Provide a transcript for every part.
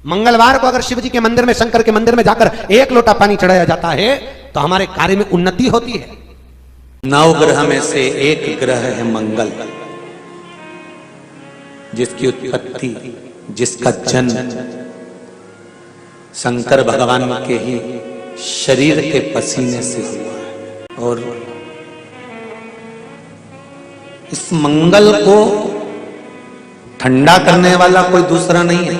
मंगलवार को अगर शिव जी के मंदिर में, शंकर के मंदिर में जाकर 1 लोटा पानी चढ़ाया जाता है तो हमारे कार्य में उन्नति होती है। 9 ग्रह में से एक ग्रह है मंगल, जिसकी उत्पत्ति, जिसका जन्म शंकर भगवान के ही शरीर के पसीने से हुआ है। और इस मंगल को ठंडा करने वाला कोई दूसरा नहीं है।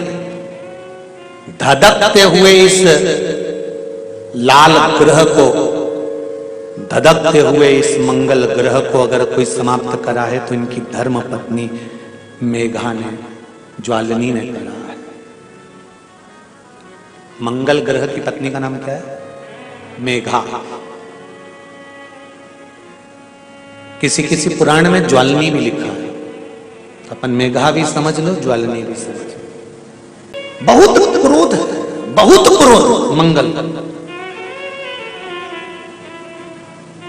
धधकते हुए इस लाल ग्रह को, धधकते हुए इस मंगल ग्रह को अगर कोई समाप्त करा है तो इनकी धर्म पत्नी मेघा ने, ज्वालिनी ने करा है। मंगल ग्रह की पत्नी का नाम क्या है? मेघा। किसी किसी पुराण में ज्वालिनी भी लिखा है, अपन मेघा भी समझ लो, ज्वालिनी भी समझ लो। बहुत क्रोध, बहुत क्रोध मंगल,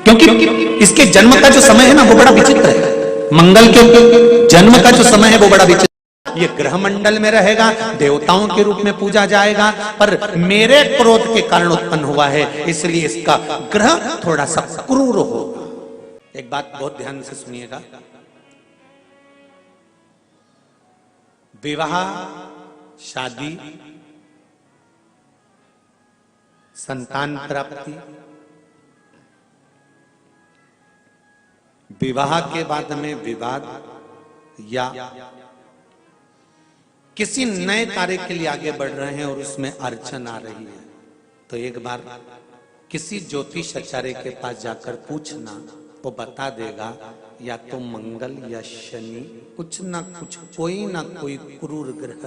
क्योंकि इसके जन्म का जो समय है ना वो बड़ा विचित्र है। मंगल के जन्म का जो समय है वो बड़ा विचित्र। ये ग्रह मंडल में रहेगा, देवताओं के रूप में पूजा जाएगा, पर मेरे क्रोध के कारण उत्पन्न हुआ है, इसलिए इसका ग्रह थोड़ा सा क्रूर होगा। एक बात बहुत ध्यान से सुनिएगा, विवाह, शादी, संतान प्राप्ति, विवाह के बाद में विवाद या किसी नए कार्य के लिए आगे बढ़ रहे हैं और उसमें अड़चन आ रही है, तो एक बार किसी ज्योतिषाचार्य के पास जाकर पूछना, वो बता देगा या तो मंगल या शनि कुछ ना कुछ, कोई ना कोई क्रूर ग्रह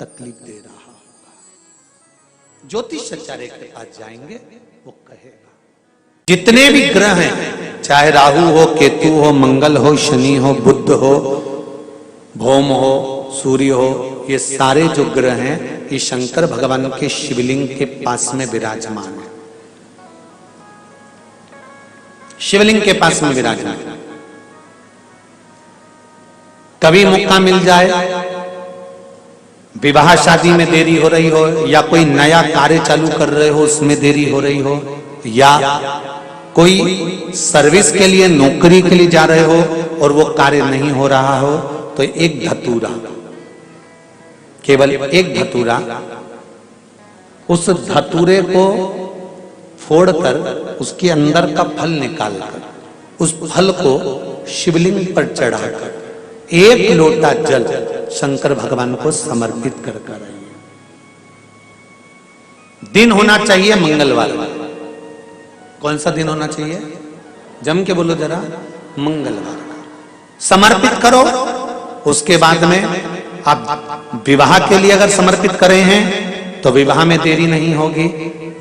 तकलीफ दे रहा होगा। ज्योतिषाचार्य के पास जाएंगे, वो कहेगा। जितने भी ग्रह हैं, चाहे राहु हो, केतु हो, मंगल हो, शनि हो, बुध हो, भौम हो, सूर्य हो, ये सारे जो ग्रह हैं ये शंकर भगवान के शिवलिंग के पास में विराजमान है। शिवलिंग के पास में विराजमान है। कभी मौका मिल जाए, विवाह शादी में देरी हो रही हो, या कोई नया कार्य चालू कर रहे हो उसमें देरी हो रही हो, या कोई सर्विस के लिए, नौकरी के लिए जा रहे हो और वो कार्य नहीं हो रहा हो, तो एक धतूरा, केवल एक धतूरा, उस धतूरे को फोड़कर उसके अंदर का फल निकालकर उस फल को शिवलिंग पर चढ़ाकर 1 लोटा जल शंकर भगवान को समर्पित कर कर आइए। दिन होना चाहिए मंगलवार। कौन सा दिन होना चाहिए? जम के बोलो जरा, मंगलवार का समर्पित करो। उसके बाद में आप विवाह के लिए अगर समर्पित करे हैं तो विवाह में देरी नहीं होगी।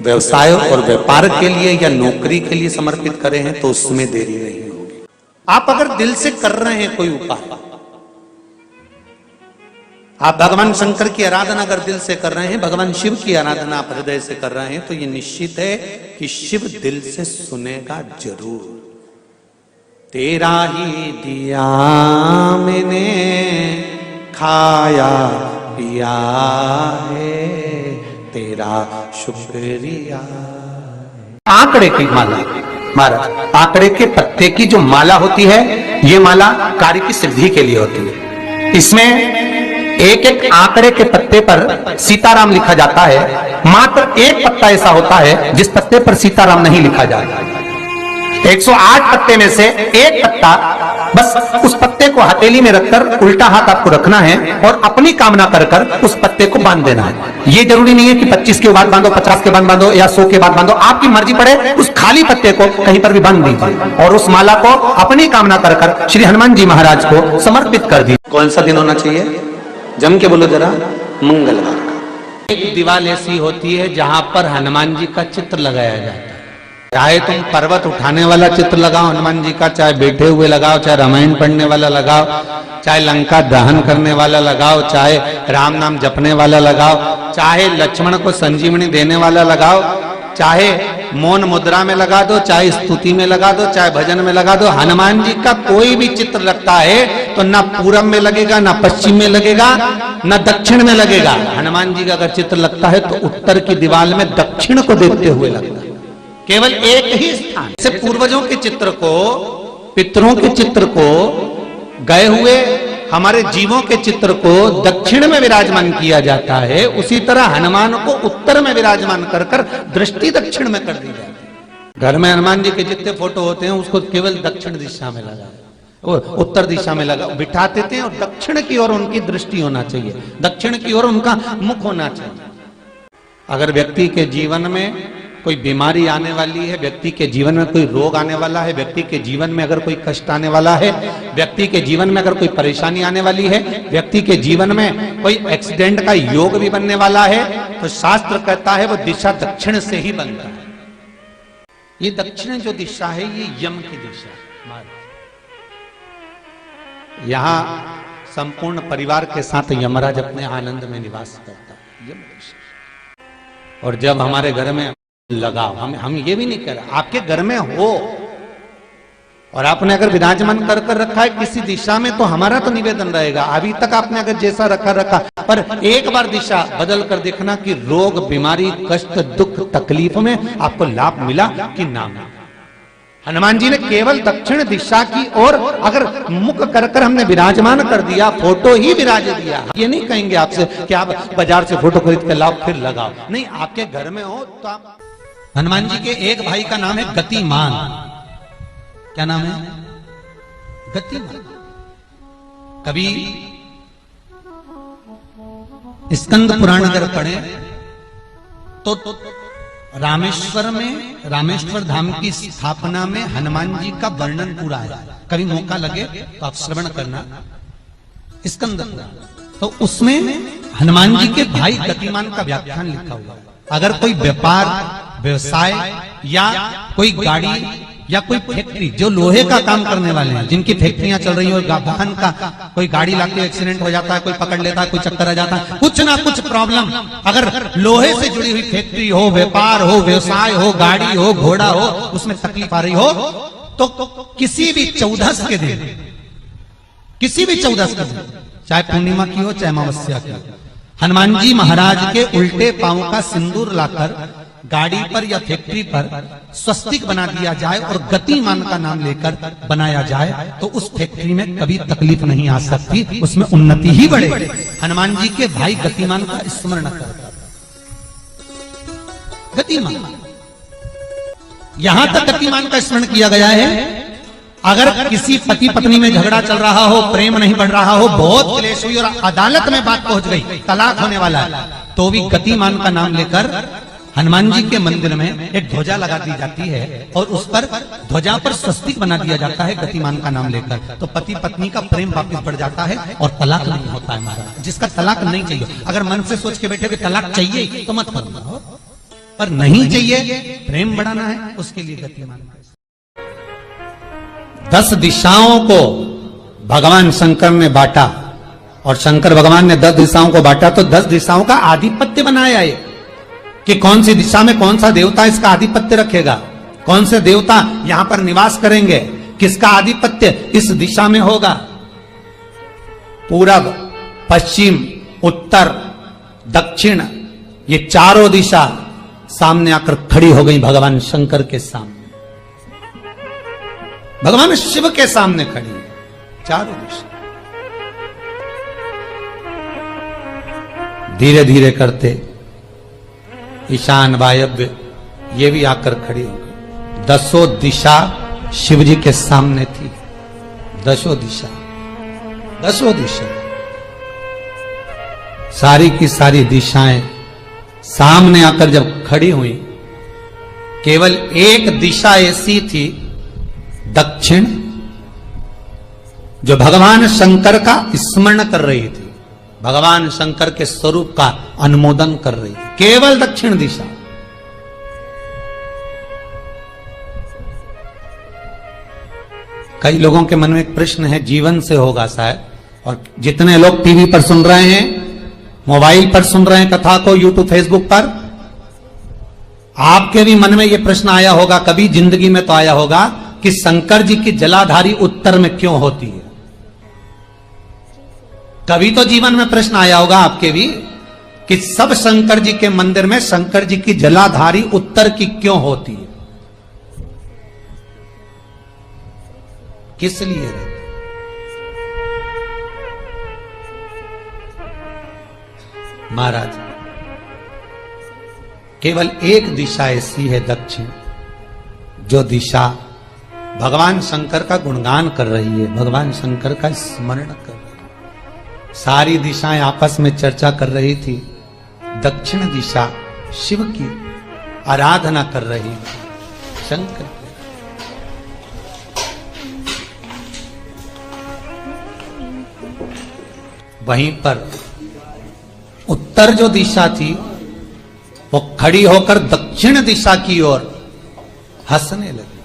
व्यवसाय और व्यापार के लिए या नौकरी के लिए समर्पित करे हैं तो उसमें देरी नहीं होगी। आप अगर दिल से कर रहे हैं कोई उपाय, आप भगवान शंकर की आराधना अगर दिल से कर रहे हैं, भगवान शिव की आराधना आप हृदय से कर रहे हैं, तो ये निश्चित है कि शिव दिल से सुनेगा जरूर। तेरा ही दिया मैंने खाया पिया है, तेरा शुक्रिया। आंकड़े की माला, महाराज, आंकड़े के पत्ते की जो माला होती है, ये माला कार्य की सिद्धि के लिए होती है। इसमें एक एक आंकड़े के पत्ते पर सीताराम लिखा जाता है। मात्र एक पत्ता ऐसा होता है जिस पत्ते पर सीताराम नहीं लिखा जाता। 108 पत्ते में से एक पत्ता, बस उस पत्ते को हथेली में रखकर उल्टा हाथ आपको रखना है और अपनी कामना कर कर उस पत्ते को बांध देना है। ये जरूरी नहीं है कि 25 के बाद बांधो, 50 के बाद बांधो या 100 के बाद बांधो, आपकी मर्जी पड़े। उस खाली पत्ते को कहीं पर भी बांध दीजिए और उस माला को अपनी कामना कर कर श्री हनुमान जी महाराज को समर्पित कर दीजिए। कौन सा दिन होना चाहिए? जम के बोलो जरा, मंगलवार का। एक दीवार ऐसी होती है जहां पर हनुमान जी का चित्र लगाया जाता है। चाहे तुम पर्वत उठाने वाला चित्र लगाओ हनुमान जी का, चाहे बैठे हुए लगाओ, चाहे रामायण पढ़ने वाला लगाओ, चाहे लंका दहन करने वाला लगाओ, चाहे राम नाम जपने वाला लगाओ, चाहे लक्ष्मण को संजीवनी देने वाला लगाओ, चाहे मौन मुद्रा में लगा दो, चाहे स्तुति में लगा दो, चाहे भजन में लगा दो। हनुमान जी का कोई भी चित्र लगता है तो ना पूरब में लगेगा, ना पश्चिम में लगेगा, ना दक्षिण में लगेगा। हनुमान जी का अगर चित्र लगता है तो उत्तर की दीवार में दक्षिण को देखते हुए लगता है, केवल एक ही स्थान। जैसे पूर्वजों के चित्र को, पितरों के चित्र को, गए हुए हमारे जीवों के चित्र को दक्षिण में विराजमान किया जाता है, उसी तरह हनुमान को उत्तर में विराजमान कर कर दृष्टि दक्षिण में कर दी जाती है। घर में हनुमान जी के जितने फोटो होते हैं उसको केवल दक्षिण दिशा में लगा और उत्तर दिशा में लगा बिठा देते हैं, और दक्षिण की ओर उनकी दृष्टि होना चाहिए, दक्षिण की ओर उनका मुख होना चाहिए। अगर व्यक्ति के जीवन में कोई बीमारी आने वाली है, व्यक्ति के जीवन में कोई रोग आने वाला है, व्यक्ति के जीवन में अगर कोई कष्ट आने वाला है, व्यक्ति के जीवन में अगर कोई परेशानी आने वाली है, व्यक्ति के जीवन में कोई एक्सीडेंट का योग भी बनने वाला है, तो शास्त्र कहता है वो दिशा दक्षिण से ही बनता है। ये दक्षिण जो दिशा है ये यम की दिशा है। यहां संपूर्ण परिवार के साथ यमराज अपने आनंद में निवास करता है, यम दिशा। और जब हमारे घर में लगाओ, हम ये भी नहीं कह रहे, आपके घर में हो और आपने अगर विराजमान कर कर रखा है किसी दिशा में, तो हमारा तो निवेदन रहेगा, अभी तक आपने अगर जैसा रखा, पर एक बार दिशा बदल कर देखना कि रोग, बीमारी, कष्ट, दुख, तकलीफ में आपको लाभ मिला कि ना मिला। हनुमान जी ने केवल दक्षिण दिशा की ओर अगर मुख कर कर हमने विराजमान कर दिया, फोटो ही विराज दिया। ये नहीं कहेंगे आपसे कि आप बाजार से फोटो खरीद कर लाओ फिर लगाओ, नहीं, आपके घर में हो तो आप। हनुमान जी के एक भाई का नाम है गतिमान। क्या नाम है? गतिमान। कभी स्कंद पुराण अगर पढ़े तो रामेश्वर धाम की स्थापना में हनुमान जी का वर्णन पूरा है। कभी मौका लगे तो आप श्रवण करना स्कंद पुराण। तो उसमें हनुमान जी के भाई गतिमान का व्याख्यान लिखा हुआ है। अगर कोई व्यापार, व्यवसाय या कोई गाड़ी या कोई फैक्ट्री, जो लोहे का काम करने वाले हैं, जिनकी फैक्ट्रियां चल रही हो, वाहन का कोई गाड़ी लाके एक्सीडेंट हो जाता है, कोई पकड़ लेता है, कोई चक्कर आ जाता है, कुछ ना कुछ प्रॉब्लम, अगर लोहे से जुड़ी हुई फैक्ट्री हो, व्यापार हो, व्यवसाय हो, गाड़ी हो, घोड़ा हो, उसमें तकलीफ आ रही हो, तो किसी भी 14 के दिन, चाहे पूर्णिमा की हो चाहे अमावस्या की, हनुमान जी महाराज के उल्टे पांव का सिंदूर लाकर गाड़ी पर या फैक्ट्री पर स्वस्तिक बना दिया जाए और गतिमान का नाम लेकर बनाया जाए, तो उस फैक्ट्री में कभी तकलीफ नहीं आ सकती, उसमें उन्नति ही बढ़े। हनुमान जी के भाई गतिमान का स्मरण करता, गतिमान, यहां तक गतिमान का स्मरण किया गया है। अगर किसी पति पत्नी में झगड़ा चल रहा हो, प्रेम नहीं बढ़ रहा हो, बहुत क्लेश हुई और अदालत में बात पहुंच गई, तलाक होने वाला है, तो भी गतिमान का नाम लेकर हनुमान जी के मंदिर में एक ध्वजा लगा दी जाती है और उस पर ध्वजा पर स्वस्तिक बना दिया जाता है गतिमान का नाम लेकर। तो पति पत्नी का प्रेम वापस बढ़ जाता है और तलाक नहीं होता है महाराज। जिसका तलाक नहीं चाहिए, अगर मन से सोच के बैठे कि तलाक चाहिए तो मत करो, पर नहीं चाहिए, प्रेम बढ़ाना है, उसके लिए गतिमान। 10 दिशाओं को भगवान शंकर ने बांटा और शंकर भगवान ने 10 दिशाओं को बांटा, तो 10 दिशाओं का आधिपत्य बनाया है कि कौन सी दिशा में कौन सा देवता इसका आधिपत्य रखेगा, कौन से देवता यहां पर निवास करेंगे, किसका आधिपत्य इस दिशा में होगा। पूरब, पश्चिम, उत्तर, दक्षिण, ये चारों दिशा सामने आकर खड़ी हो गई भगवान शंकर के सामने, भगवान शिव के सामने खड़ी है चारों दिशा। धीरे धीरे करते ईशान, वायव्य, ये भी आकर खड़ी हो गई। 10 दिशा शिव जी के सामने थी, 10 दिशा, सारी की सारी दिशाएं सामने आकर जब खड़ी हुई, केवल एक दिशा ऐसी थी दक्षिण, जो भगवान शंकर का स्मरण कर रही थी, भगवान शंकर के स्वरूप का अनुमोदन कर रही थी, केवल दक्षिण दिशा। कई लोगों के मन में एक प्रश्न है, जीवन से होगा शायद, और जितने लोग टीवी पर सुन रहे हैं, मोबाइल पर सुन रहे हैं कथा को, यूट्यूब, फेसबुक पर, आपके भी मन में यह प्रश्न आया होगा, कभी जिंदगी में तो आया होगा कि शंकर जी की जलाधारी उत्तर में क्यों होती है। कभी तो जीवन में प्रश्न आया होगा आपके भी कि सब शंकर जी के मंदिर में शंकर जी की जलाधारी उत्तर की क्यों होती है, किस लिए रहती? महाराज केवल एक दिशा ऐसी है दक्षिण, जो दिशा भगवान शंकर का गुणगान कर रही है, भगवान शंकर का स्मरण कर रही है। सारी दिशाएं आपस में चर्चा कर रही थी, दक्षिण दिशा शिव की आराधना कर रही थी, शंकर की। वहीं पर उत्तर जो दिशा थी वो खड़ी होकर दक्षिण दिशा की ओर हंसने लगी।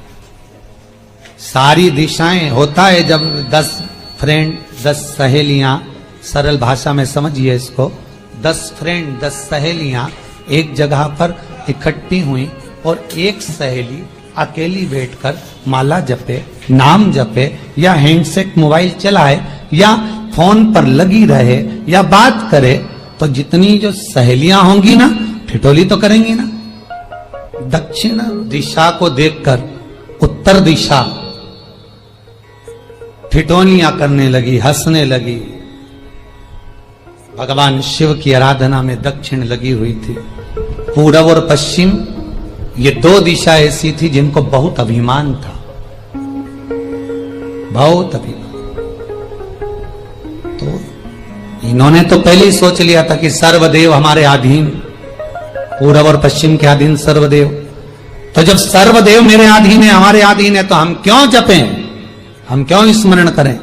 सारी दिशाएं होता है जब 10 फ्रेंड 10 सहेलियां, सरल भाषा में समझिए इसको, 10 फ्रेंड 10 सहेलियां एक जगह पर इकट्ठी हुई और एक सहेली अकेली बैठकर माला जपे, नाम जपे, या हैंडसेट मोबाइल चलाए, या फोन पर लगी रहे, या बात करे, तो जितनी जो सहेलियां होंगी ना ठिठोली तो करेंगी ना। दक्षिण दिशा को देखकर उत्तर दिशा ठिठोलियां करने लगी, हंसने लगी। भगवान शिव की आराधना में दक्षिण लगी हुई थी। पूरब और पश्चिम ये 2 दिशा ऐसी थी जिनको बहुत अभिमान था, बहुत अभिमान। तो इन्होंने तो पहले ही सोच लिया था कि सर्वदेव हमारे अधीन, पूरब और पश्चिम के अधीन सर्वदेव। तो जब सर्वदेव मेरे अधीन है, हमारे अधीन है, तो हम क्यों जपें, हम क्यों स्मरण करें?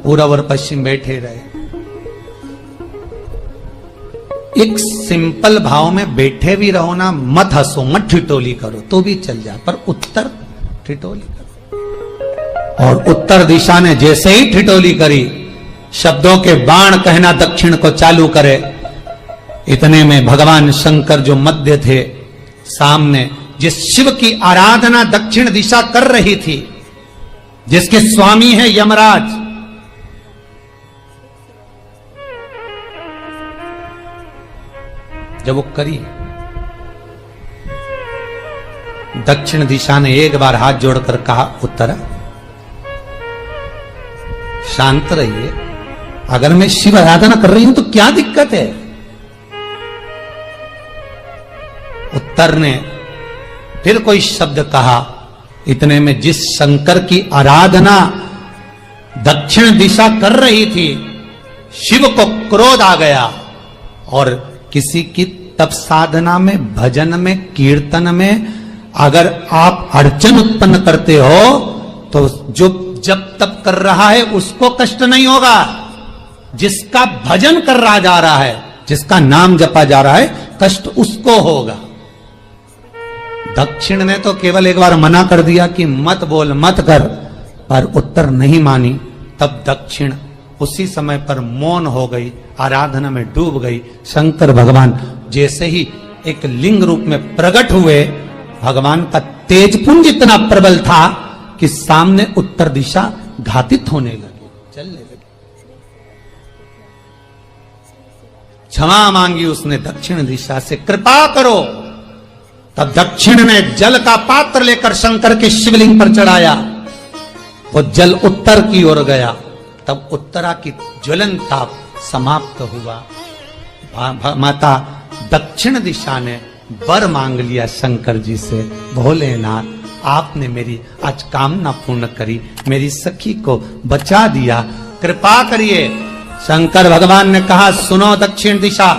पूरब और पश्चिम बैठे रहे। एक सिंपल भाव में बैठे भी रहो ना, मत हंसो, मत ठिठोली करो तो भी चल जाए, पर उत्तर ठिठोली करो। और उत्तर दिशा ने जैसे ही ठिठोली करी, शब्दों के बाण कहना दक्षिण को चालू करे। इतने में भगवान शंकर जो मध्य थे, सामने जिस शिव की आराधना दक्षिण दिशा कर रही थी, जिसके स्वामी है यमराज, जब वो करी, दक्षिण दिशा ने एक बार हाथ जोड़कर कहा, उत्तर शांत रहिए, अगर मैं शिव आराधना कर रही हूं तो क्या दिक्कत है? उत्तर ने फिर कोई शब्द कहा। इतने में जिस शंकर की आराधना दक्षिण दिशा कर रही थी, शिव को क्रोध आ गया और किसी की तप साधना में, भजन में, कीर्तन में अगर आप अड़चन उत्पन्न करते हो तो जो जब तप कर रहा है उसको कष्ट नहीं होगा, जिसका भजन कर रहा जा रहा है, जिसका नाम जपा जा रहा है, कष्ट उसको होगा। दक्षिण ने तो केवल एक बार मना कर दिया कि मत बोल, मत कर, पर उत्तर नहीं मानी। तब दक्षिण उसी समय पर मौन हो गई, आराधना में डूब गई। शंकर भगवान जैसे ही एक लिंग रूप में प्रकट हुए, भगवान का तेजपुंज इतना प्रबल था कि सामने उत्तर दिशा घातित होने लगी, चलने लगी। क्षमा मांगी उसने दक्षिण दिशा से, कृपा करो। तब दक्षिण ने जल का पात्र लेकर शंकर के शिवलिंग पर चढ़ाया, वो जल उत्तर की ओर गया। तब उत्तरा की ज्वलन ताप समाप्त हुआ। माता दक्षिण दिशा ने वर मांग लिया शंकर जी से, भोलेनाथ आपने मेरी आज कामना पूर्ण करी, मेरी सखी को बचा दिया, कृपा करिए। शंकर भगवान ने कहा, सुनो दक्षिण दिशा,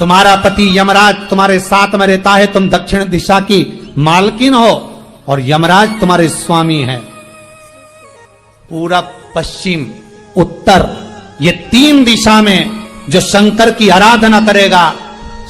तुम्हारा पति यमराज तुम्हारे साथ में रहता है, तुम दक्षिण दिशा की मालकिन हो और यमराज तुम्हारे स्वामी है। पूरब, पश्चिम, उत्तर, ये 3 दिशा में जो शंकर की आराधना करेगा,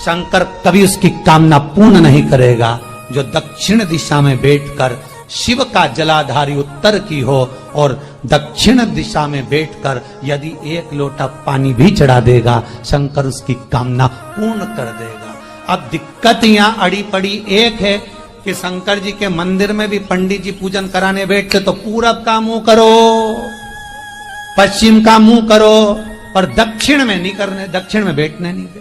शंकर कभी उसकी कामना पूर्ण नहीं करेगा। जो दक्षिण दिशा में बैठकर शिव का जलाधारी उत्तर की हो और दक्षिण दिशा में बैठकर यदि 1 लोटा पानी भी चढ़ा देगा, शंकर उसकी कामना पूर्ण कर देगा। अब दिक्कत यहां अड़ी पड़ी एक है कि शंकर जी के मंदिर में भी पंडित जी पूजन कराने बैठते तो पूरब का मुंह करो, पश्चिम का मुंह करो, पर दक्षिण में नहीं करने, दक्षिण में बैठने नहीं दे।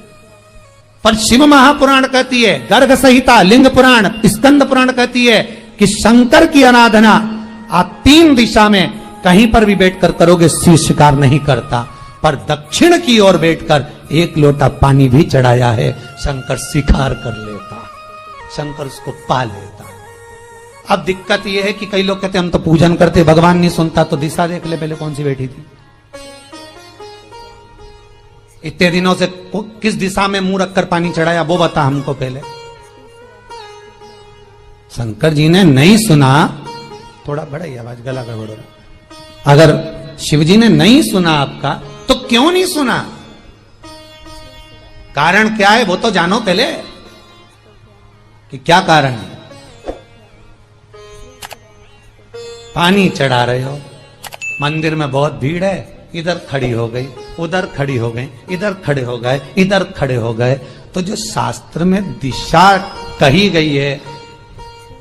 पर शिव महापुराण कहती है, गर्ग संहिता, लिंग पुराण, स्कंद पुराण कहती है कि शंकर की आराधना आप 3 दिशा में कहीं पर भी बैठकर करोगे, शिव शिकार नहीं करता। पर दक्षिण की ओर बैठकर 1 लोटा पानी भी चढ़ाया है, शंकर शिकार कर लेता, शंकर उसको पा लेता। अब दिक्कत यह है कि कई लोग कहते हम तो पूजन करते, भगवान नहीं सुनता, तो दिशा देख ले पहले कौन सी बैठी थी। इतने दिनों से किस दिशा में मुंह रखकर पानी चढ़ाया, वो बता हमको पहले। शंकर जी ने नहीं सुना, थोड़ा बढ़ाई आवाज, गला गड़बड़ हो रहा। अगर शिव जी ने नहीं सुना आपका, तो क्यों नहीं सुना, कारण क्या है वो तो जानो पहले कि क्या कारण है। पानी चढ़ा रहे हो, मंदिर में बहुत भीड़ है, इधर खड़ी हो गई, उधर खड़ी हो गई, इधर खड़े हो गए, इधर खड़े हो गए, तो जो शास्त्र में दिशा कही गई है,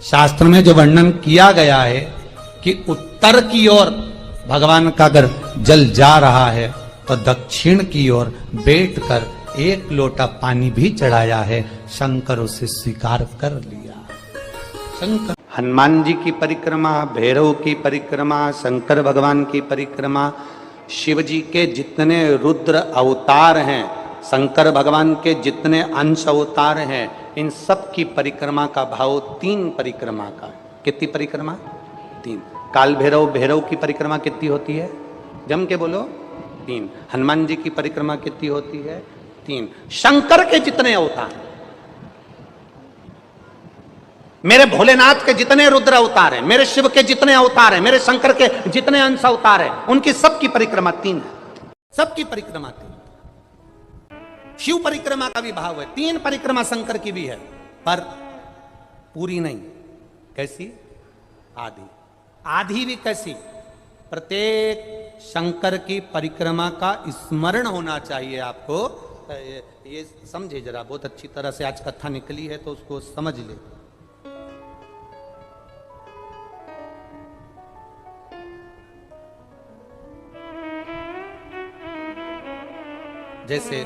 शास्त्र में जो वर्णन किया गया है कि उत्तर की ओर भगवान का अगर जल जा रहा है तो दक्षिण की ओर बैठकर 1 लोटा पानी भी चढ़ाया है, शंकर उसे स्वीकार कर लिया। शंकर हनुमान जी की परिक्रमा, भैरव की परिक्रमा, शंकर भगवान की परिक्रमा, शिव जी के जितने रुद्र अवतार हैं, शंकर भगवान के जितने अंश अवतार हैं, इन सब की परिक्रमा का भाव 3 परिक्रमा का। कितनी परिक्रमा? 3। काल भैरव, भैरव की परिक्रमा कितनी होती है? जम के बोलो, 3। हनुमान जी की परिक्रमा कितनी होती है? 3। शंकर के जितने अवतार, मेरे भोलेनाथ के जितने रुद्र अवतार हैं, मेरे शिव के जितने अवतार हैं, मेरे शंकर के जितने अंश अवतार हैं, उनकी सबकी परिक्रमा 3 है। सबकी परिक्रमा 3। शिव परिक्रमा का भी भाव है, 3 परिक्रमा शंकर की भी है, पर पूरी नहीं। कैसी? आधी। आधी भी कैसी? प्रत्येक शंकर की परिक्रमा का स्मरण होना चाहिए आपको। ये समझे जरा, बहुत अच्छी तरह से आज कथा निकली है तो उसको समझ ले। जैसे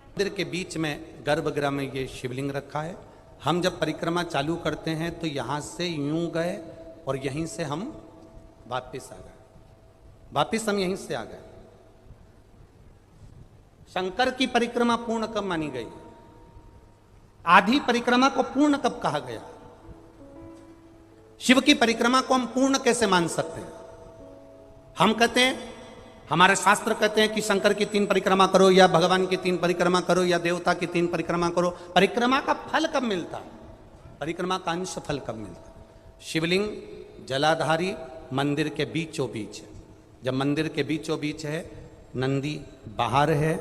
मंदिर के बीच में गर्भगृह में ये शिवलिंग रखा है, हम जब परिक्रमा चालू करते हैं तो यहां से यूं गए और यहीं से हम वापिस आ गए, वापिस हम यहीं से आ गए। शंकर की परिक्रमा पूर्ण कब मानी गई? आधी परिक्रमा को पूर्ण कब कहा गया? शिव की परिक्रमा को हम पूर्ण कैसे मान सकते हैं? हम कहते हैं, हमारे शास्त्र कहते हैं कि शंकर की 3 परिक्रमा करो, या भगवान की 3 परिक्रमा करो, या देवता की 3 परिक्रमा करो। परिक्रमा का फल कब मिलता? परिक्रमा का अंश फल कब मिलता? शिवलिंग जलाधारी मंदिर के बीचों बीच है। जब मंदिर के बीचों बीच है, नंदी बाहर है,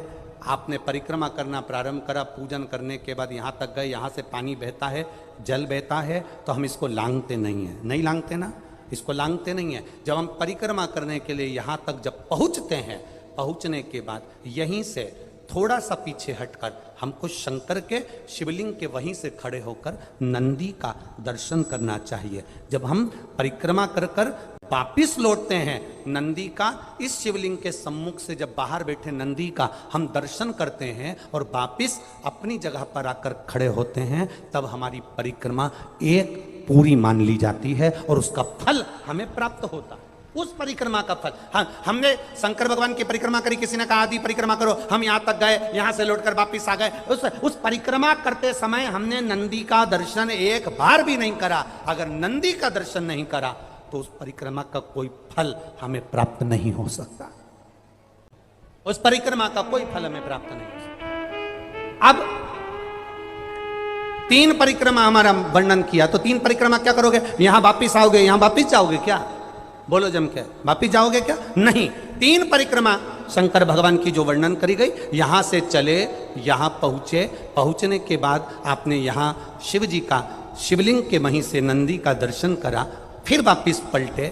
आपने परिक्रमा करना प्रारंभ करा, पूजन करने के बाद यहाँ तक गए, यहाँ से पानी बहता है, जल बहता है, तो हम इसको लांघते नहीं है। नहीं लांघते ना, इसको लांघते नहीं है। जब हम परिक्रमा करने के लिए यहाँ तक जब पहुँचते हैं, पहुँचने के बाद यहीं से थोड़ा सा पीछे हटकर हमको शंकर के शिवलिंग के वहीं से खड़े होकर नंदी का दर्शन करना चाहिए। जब हम परिक्रमा कर कर वापिस लौटते हैं, नंदी का इस शिवलिंग के सम्मुख से जब बाहर बैठे नंदी का हम दर्शन करते हैं और वापिस अपनी जगह पर आकर खड़े होते हैं, तब हमारी परिक्रमा एक पूरी मान ली जाती है और उसका फल हमें प्राप्त होता है। उस परिक्रमा का फल, हाँ, हमने शंकर भगवान की परिक्रमा करी, किसी ने कहा आदि परिक्रमा करो, हम यहाँ तक गए, यहाँ से लौटकर वापिस आ गए। उस परिक्रमा करते समय हमने नंदी का दर्शन एक बार भी नहीं करा। अगर नंदी का दर्शन नहीं करा तो उस परिक्रमा का कोई फल हमें प्राप्त नहीं हो सकता। उस परिक्रमा का कोई फल हमें प्राप्त नहीं हो सकता। अब 3 परिक्रमा हमारा वर्णन किया, तो 3 परिक्रमा क्या करोगे? यहां वापिस आओगे, यहां वापिस जाओगे क्या? बोलो जम के, वापिस जाओगे क्या? नहीं। 3 परिक्रमा शंकर भगवान की जो वर्णन करी गई, यहां से चले, यहां पहुंचे, पहुंचने के बाद आपने यहां शिव जी का शिवलिंग के वहीं से नंदी का दर्शन करा, फिर वापिस पलटे,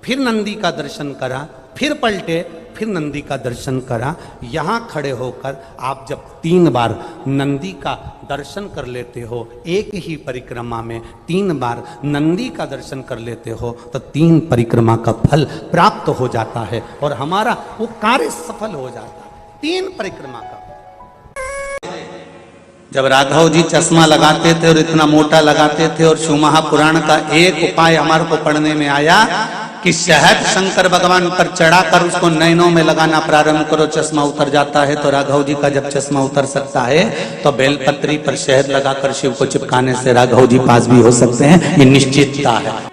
फिर नंदी का दर्शन करा, फिर पलटे, फिर नंदी का दर्शन करा। यहाँ खड़े होकर आप जब 3 बार नंदी का दर्शन कर लेते हो, एक ही परिक्रमा में 3 बार नंदी का दर्शन कर लेते हो, तो 3 परिक्रमा का फल प्राप्त हो जाता है और हमारा वो कार्य सफल हो जाता है। 3 परिक्रमा का। जब राघव जी चश्मा लगाते थे और इतना मोटा लगाते थे, और शिव महापुराण का एक उपाय हमारे को पढ़ने में आया कि शहद शंकर भगवान पर चढ़ाकर उसको नैनों में लगाना प्रारंभ करो, चश्मा उतर जाता है। तो राघव जी का जब चश्मा उतर सकता है तो बेलपत्री पर शहद लगाकर शिव को चिपकाने से राघव जी पास भी हो सकते हैं, ये निश्चितता है।